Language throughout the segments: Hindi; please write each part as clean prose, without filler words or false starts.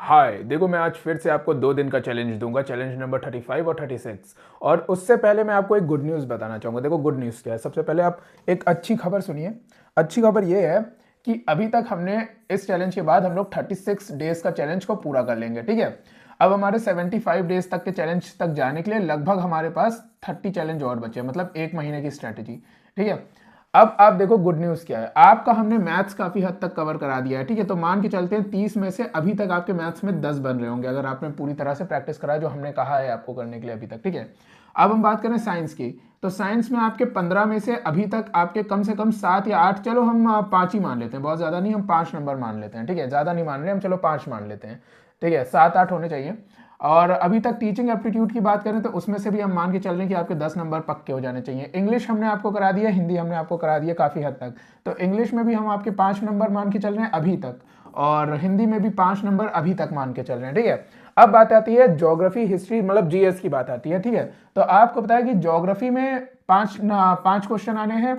हाय, देखो मैं आज फिर से आपको 2 दिन का चैलेंज दूंगा, चैलेंज नंबर 35 और 36। और उससे पहले मैं आपको एक गुड न्यूज़ बताना चाहूँगा। देखो गुड न्यूज़ क्या है, सबसे पहले आप एक अच्छी खबर सुनिए। अच्छी खबर ये है कि अभी तक हमने इस चैलेंज के बाद हम लोग 36 डेज का चैलेंज को पूरा कर लेंगे, ठीक है। अब हमारे 75 डेज तक के चैलेंज तक जाने के लिए लगभग हमारे पास 30 चैलेंज और बचे हैं, मतलब 1 महीने की स्ट्रैटेजी, ठीक है। अब आप देखो गुड न्यूज क्या है, आपका हमने मैथ्स काफी हद तक कवर करा दिया है, ठीक है। तो मान के चलते हैं 30 में से अभी तक आपके मैथ्स में 10 बन रहे होंगे, अगर आपने पूरी तरह से प्रैक्टिस करा जो हमने कहा है आपको करने के लिए अभी तक, ठीक है। अब हम बात करें साइंस की, तो साइंस में आपके 15 में से अभी तक आपके कम से कम 7 या 8, चलो हम 5 ही मान लेते हैं, बहुत ज्यादा नहीं, हम 5 नंबर मान लेते हैं, ठीक है। ज्यादा नहीं मान रहे हम, चलो 5 मान लेते हैं, ठीक है। 7-8 होने चाहिए। और अभी तक टीचिंग एप्टीट्यूड की बात करें तो उसमें से भी हम मान के चल रहे हैं कि आपके 10 नंबर पक्के हो जाने चाहिए। इंग्लिश हमने आपको करा दिया, हिंदी हमने आपको करा दिया काफ़ी हद तक, तो इंग्लिश में भी हम आपके 5 नंबर मान के चल रहे हैं अभी तक, और हिंदी में भी 5 नंबर अभी तक मान के चल रहे हैं, ठीक है। अब बात आती है ज्योग्राफी हिस्ट्री मतलब जीएस की बात आती है, ठीक है। तो आपको पता है कि ज्योग्राफी में 5 क्वेश्चन आने हैं,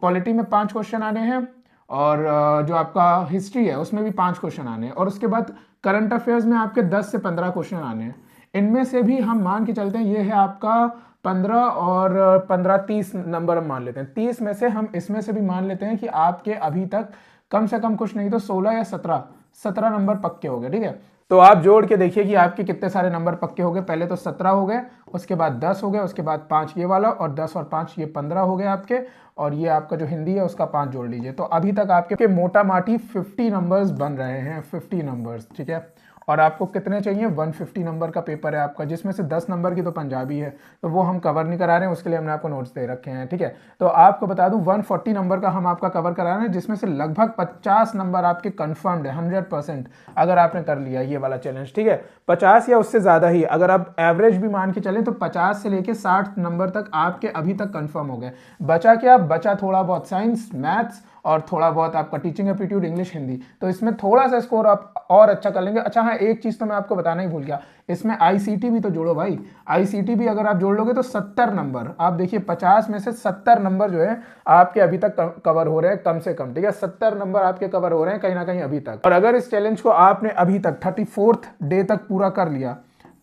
पॉलिटी में 5 क्वेश्चन आने हैं, और जो आपका हिस्ट्री है उसमें भी 5 क्वेश्चन आने हैं, और उसके बाद करंट अफेयर्स में आपके 10 से 15 क्वेश्चन आने हैं। इनमें से भी हम मान के चलते हैं ये है आपका 15 और 15 30 नंबर हम मान लेते हैं। 30 में से हम इसमें से भी मान लेते हैं कि आपके अभी तक कम से कम कुछ नहीं तो 16 या 17 नंबर पक्के हो गए, ठीक है। तो आप जोड़ के देखिए कि आपके कितने सारे नंबर पक्के हो गए। पहले तो 17 हो गए, उसके बाद 10 हो गए, उसके बाद 5 ये वाला, और 10 और 5 ये 15 हो गए आपके, और ये आपका जो हिंदी है उसका 5 जोड़ लीजिए। तो अभी तक आपके मोटा माटी 50 नंबर्स बन रहे हैं, 50 नंबर्स, ठीक है। और आपको कितने चाहिए, 150 नंबर का पेपर है आपका, जिसमें से 10 नंबर की तो पंजाबी है, तो वो हम कवर नहीं करा रहे हैं, उसके लिए हमने आपको नोट्स दे रखे हैं, ठीक है। तो आपको बता दूं 140 नंबर का हम आपका कवर करा रहे हैं, जिसमें से लगभग 50 नंबर आपके कंफर्म्ड है 100%, अगर आपने कर लिया ये वाला चैलेंज, ठीक है। 50 या उससे ज्यादा ही, अगर आप एवरेज भी मान के चले तो 50 से लेके 60 नंबर तक आपके अभी तक कंफर्म हो गए। बचा क्या, बचा थोड़ा बहुत साइंस, मैथ्स, और थोड़ा बहुत आपका टीचिंग एप्टीट्यूड, इंग्लिश, हिंदी। तो इसमें थोड़ा सा स्कोर आप और अच्छा कर लेंगे। अच्छा हाँ, एक चीज तो मैं आपको बताना ही भूल गया, इसमें आईसीटी भी तो जोड़ो भाई। आईसीटी भी अगर आप जोड़ लोगे तो 70 नंबर, आप देखिए 50 में से 70 नंबर जो है आपके अभी तक कवर हो रहे हैं कम से कम, ठीक है। 70 नंबर आपके कवर हो रहे हैं कहीं ना कहीं अभी तक। और अगर इस चैलेंज को आपने अभी तक 34th डे तक पूरा कर लिया,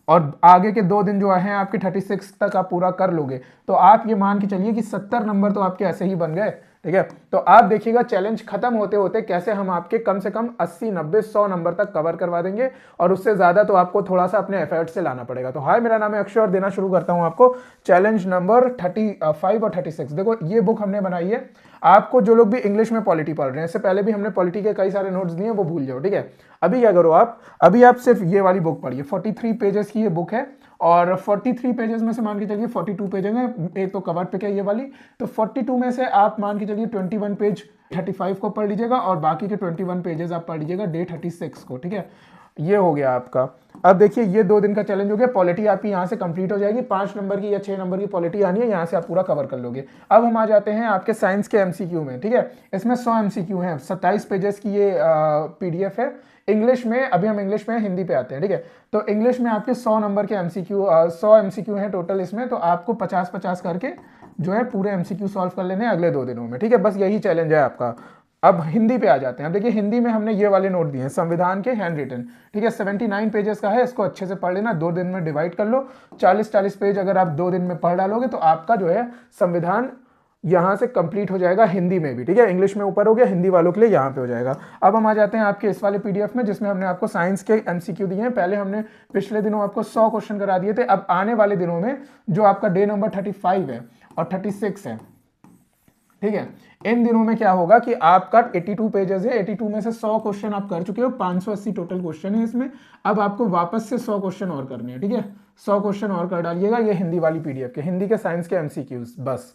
और आगे के 2 दिन जो हैं आपके 36 तक आप पूरा कर लोगे, तो आप ये मान के चलिए कि 70 नंबर तो आपके ऐसे ही बन गए, ठीक है। तो आप देखिएगा चैलेंज खत्म होते होते कैसे हम आपके कम से कम 80 90 100 नंबर तक कवर करवा देंगे, और उससे ज्यादा तो आपको थोड़ा सा अपने एफर्ट से लाना पड़ेगा। तो हाय, मेरा नाम है अक्षय और देना शुरू करता हूं आपको चैलेंज नंबर 35 और 36। देखो ये बुक हमने बनाई है आपको, जो लोग भी इंग्लिश में पॉलिटी पढ़ रहे हैं, इससे पहले भी हमने पॉलिटी के कई सारे नोट्स दिए, वो भूल जाओ, ठीक है। अभी क्या करो आप, अभी आप सिर्फ ये वाली बुक पढ़िए, 43 पेजेस की ये बुक है, और 43 पेजेस में से मान के चलिए 42 पेजेस हैं, एक तो कवर पिक है ये वाली, तो 42 में से आप मान के चलिए 21 पेज 35 को पढ़ लीजिएगा, और बाकी के 21 पेजेस आप पढ़ लीजिएगा डे 36 को, ठीक है। ये हो गया आपका। अब देखिए ये 2 दिन का चैलेंज हो गया, पॉलिटी आपकी यहाँ से कंप्लीट हो जाएगी, 5 नंबर की या 6 नंबर की पॉलिटी आनी है, यहाँ से आप पूरा कवर कर लोगे। अब हम आ जाते हैं आपके साइंस के एमसीक्यू में, ठीक है। इसमें 100 एमसीक्यू हैं, 27 पेजेस की ये पीडीएफ है। इंग्लिश में, अभी हम इंग्लिश में, हिंदी पे आते हैं, ठीक है। तो इंग्लिश में आपके 100 नंबर के एमसीक्यू, 100 एमसीक्यू हैं टोटल इसमें, तो आपको 50-50 करके जो है पूरे एमसीक्यू सॉल्व कर लेने हैं अगले 2 दिनों में, ठीक है। बस यही चैलेंज है आपका। अब हिंदी पे आ जाते हैं। अब देखिए हिंदी में हमने ये वाले नोट दिए हैं, संविधान के हैंड रिटन, ठीक है। 79 पेजेस का है, इसको अच्छे से पढ़ लेना, 2 दिन में डिवाइड कर लो, 40-40 पेज अगर आप 2 दिन में पढ़ डालोगे तो आपका जो है संविधान यहां से कंप्लीट हो जाएगा हिंदी में भी, ठीक है। इंग्लिश में ऊपर हो गया, हिंदी वालों के लिए यहाँ पे हो जाएगा। अब हम आ जाते हैं आपके इस वाले पीडीएफ में, जिसमें हमने आपको साइंस के एमसीक्यू दिए हैं। पहले हमने पिछले दिनों आपको 100 क्वेश्चन करा दिए थे, अब आने वाले दिनों में जो आपका डे नंबर 35 है और 36 है, ठीक है, इन दिनों में क्या होगा कि आपका 82 पेजेस है, 82 में से 100 क्वेश्चन आप कर चुके हो, 580 टोटल क्वेश्चन है इसमें। अब आपको वापस से 100 क्वेश्चन और करने हैं, ठीक है। 100 क्वेश्चन और कर डालिएगा, ये हिंदी वाली पीडीएफ के, हिंदी के साइंस के एमसीक्यूज। बस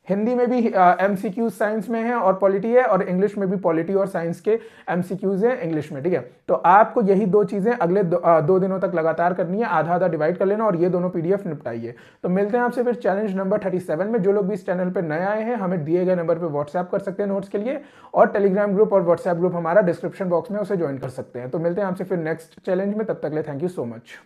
हिंदी में भी एमसीक्यूज साइंस में है और पॉलिटी है, और इंग्लिश में भी पॉलिटी और साइंस के एमसीक्यूज है इंग्लिश में, ठीक है। तो आपको यही 2 चीजें अगले 2 दिनों तक लगातार करनी है, आधा आधा डिवाइड कर लेना, और ये दोनों पीडीएफ निपटाइए। तो मिलते हैं आपसे फिर चैलेंज नंबर 37 में। जो लोग भी इस चैनल पर नए आए हैं, हमें दिए गए नंबर पर व्हाट्सएप कर सकते हैं नोट्स के लिए, और टेलीग्राम ग्रुप और व्हाट्सएप ग्रुप हमारा डिस्क्रिप्शन बॉक्स में, उसे ज्वाइन कर सकते हैं। तो मिलते हैं आपसे फिर नेक्स्ट चैलेंज में, तब तक ले थैंक यू सो मच।